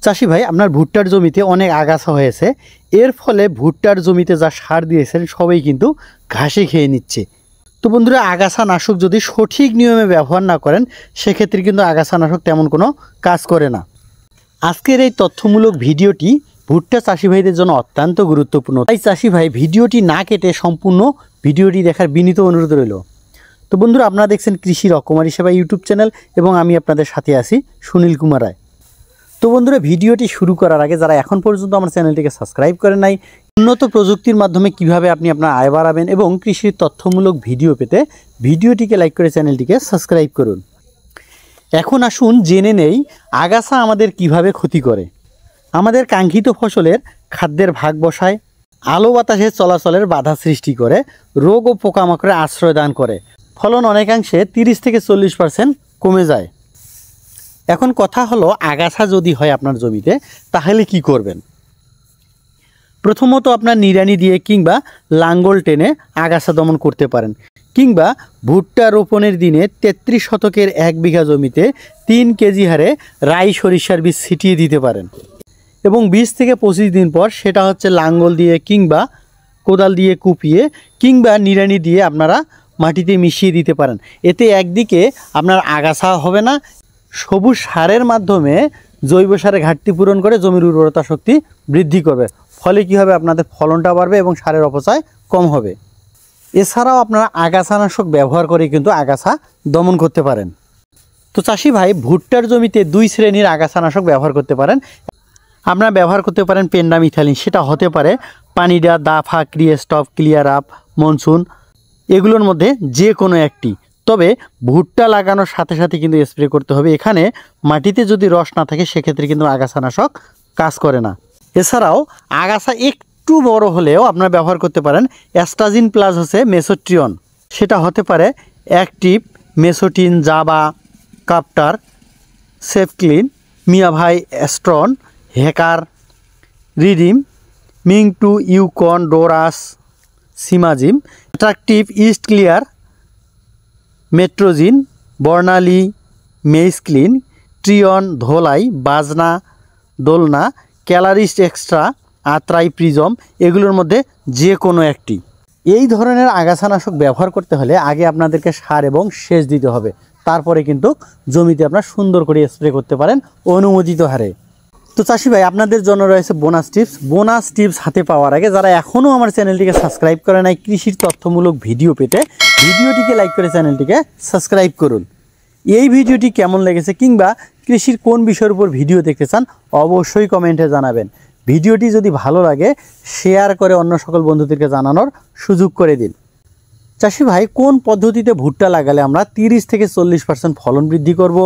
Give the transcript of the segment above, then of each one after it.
চাষি ভাই, আপনার ভুট্টার জমিতে অনেক আগাছা হয়েছে, এর ফলে ভুট্টার জমিতে যা সার দিয়েছেন সবই কিন্তু ঘাসে খেয়ে নিচ্ছে। তো বন্ধুরা, আগাছা নাশক যদি সঠিক নিয়মে ব্যবহার না করেন সেক্ষেত্রে কিন্তু আগাছা নাশক তেমন কোনো কাজ করে না। আজকের এই তথ্যমূলক ভিডিওটি ভুট্টা চাষি ভাইদের জন্য অত্যন্ত গুরুত্বপূর্ণ, তাই চাষি ভাই ভিডিওটি না কেটে সম্পূর্ণ ভিডিওটি দেখার বিনীত অনুরোধ রইল। তো বন্ধুরা, আপনারা দেখছেন কৃষি রকমারি সেবা ইউটিউব চ্যানেল এবং আমি আপনাদের সাথে আছি সুনীল কুমার রায়। তো বন্ধুরা, ভিডিওটি শুরু করার আগে যারা এখন পর্যন্ত আমার চ্যানেলটিকে সাবস্ক্রাইব করেন নাই, উন্নত প্রযুক্তির মাধ্যমে কিভাবে আপনি আপনার আয় বাড়াবেন এবং কৃষির তথ্যমূলক ভিডিও পেতে ভিডিওটিকে লাইক করে চ্যানেলটিকে সাবস্ক্রাইব করুন। এখন আসুন জেনে নেই আগাছা আমাদের কিভাবে ক্ষতি করে। আমাদের কাঙ্ক্ষিত ফসলের খাদ্যের ভাগ বসায়, আলো বাতাসের চলাচলের বাধা সৃষ্টি করে, রোগ ও পোকামাকড়ে আশ্রয় দান করে, ফলন অনেকাংশে 30 থেকে 40% কমে যায়। এখন কথা হলো, আগাছা যদি হয় আপনার জমিতে তাহলে কি করবেন। প্রথমত আপনার নিড়ানি দিয়ে কিংবা লাঙ্গল টেনে আগাছা দমন করতে পারেন, কিংবা ভুট্টা রোপণের দিনে 33 শতকের 1 বিঘা জমিতে 3 কেজি হারে রাই সরিষার বীজ ছিটিয়ে দিতে পারেন এবং 20 থেকে 25 দিন পর সেটা লাঙ্গল দিয়ে কিংবা কোদাল দিয়ে কুপিয়ে কিংবা নিড়ানি দিয়ে আপনারা মাটিতে মিশিয়ে দিতে পারেন। এতে একদিকে আপনার আগাছা হবে না, সবুজ সারের মাধ্যমে জৈব সারের ঘাটতি পূরণ করে জমির উর্বরতা শক্তি বৃদ্ধি করবে। ফলে কি হবে, আপনাদের ফলনটা বাড়বে এবং সারের অপচয় কম হবে। এছাড়াও আপনারা আগাছানাশক ব্যবহার করে কিন্তু আগাছা দমন করতে পারেন। তো চাষি ভাই, ভুট্টার জমিতে 2 শ্রেণীর আগাছানাশক ব্যবহার করতে পারেন। আপনারা ব্যবহার করতে পারেন পেন্ডামিথালিন, সেটা হতে পারে পানিডা, দাফা, ক্রিয়েস্টপ, ক্লিয়ার আপ, মনসুন, এগুলোর মধ্যে যে কোনো একটি। তবে ভুট্টা লাগানোর সাথে সাথে কিন্তু স্প্রে করতে হবে। এখানে মাটিতে যদি রস না থাকে সেক্ষেত্রে কিন্তু আগাছানাশক কাজ করে না। এছাড়াও আগাছা একটু বড় হলেও আপনারা ব্যবহার করতে পারেন অ্যাস্ট্রাজিন প্লাস মেসোট্রিয়ন, সেটা হতে পারে অ্যাক্টিভ, মেসোটিন, জাবা, কাপ্টার, সেফক্লিন, মিয়াভাই, অ্যাস্ট্রন, হেকার, রিডিম, মিং2, ইউকন, ডোরাস, সিমাজিম, অ্যাট্রাকটিভ, ইস্ট ক্লিয়ার, মেট্রোজিন, বর্ণালী, মেইসক্লিন, ট্রিয়ন, ধোলাই, বাজনা, দোলনা, ক্যালারিস্ট এক্সট্রা, আত্রাই, প্রিজম, এগুলোর মধ্যে যে কোনো একটি। এই ধরনের আগাছানাশক ব্যবহার করতে হলে আগে আপনাদেরকে সার এবং সেচ দিতে হবে, তারপরে কিন্তু জমিতে আপনার সুন্দর করে স্প্রে করতে পারেন অনুমোদিত হারে। তো চাষি ভাই, আপনাদের জন্য রয়েছে বোনাস টিপস হাতে পাওয়ার আগে যারা এখনও আমার চ্যানেলটিকে সাবস্ক্রাইব করে নাই কৃষির তথ্যমূলক ভিডিও পেতে ভিডিওটিকে লাইক করে চ্যানেলটিকে সাবস্ক্রাইব করুন। এই ভিডিওটি কেমন লেগেছে কিংবা কৃষির কোন বিষয়ের উপর ভিডিও দেখতে চান অবশ্যই কমেন্টে জানাবেন। ভিডিওটি যদি ভালো লাগে শেয়ার করে অন্য সকল বন্ধুদেরকে জানানোর সুযোগ করে দিন। চাষি ভাই, কোন পদ্ধতিতে ভুট্টা লাগালে আমরা 30 থেকে 40% ফলন বৃদ্ধি করব?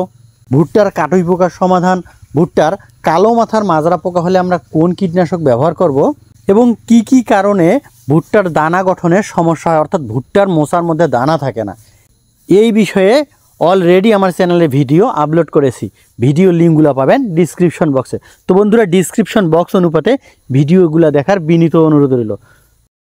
ভুট্টার কাটুই পোকার সমাধান, ভুট্টার কালো মাথার মাজরা পোকা হলে আমরা কোন কীটনাশক ব্যবহার করব এবং কি কি কারণে ভুট্টার দানা গঠনের সমস্যা হয়, অর্থাৎ ভুট্টার মোচার মধ্যে দানা থাকে না, এই বিষয়ে অলরেডি আমার চ্যানেলে ভিডিও আপলোড করেছি। ভিডিও লিঙ্কগুলো পাবেন ডিসক্রিপশন বক্সে। তো বন্ধুরা, ডিসক্রিপশন বক্স অনুপাতে ভিডিওগুলো দেখার বিনীত অনুরোধ রইল।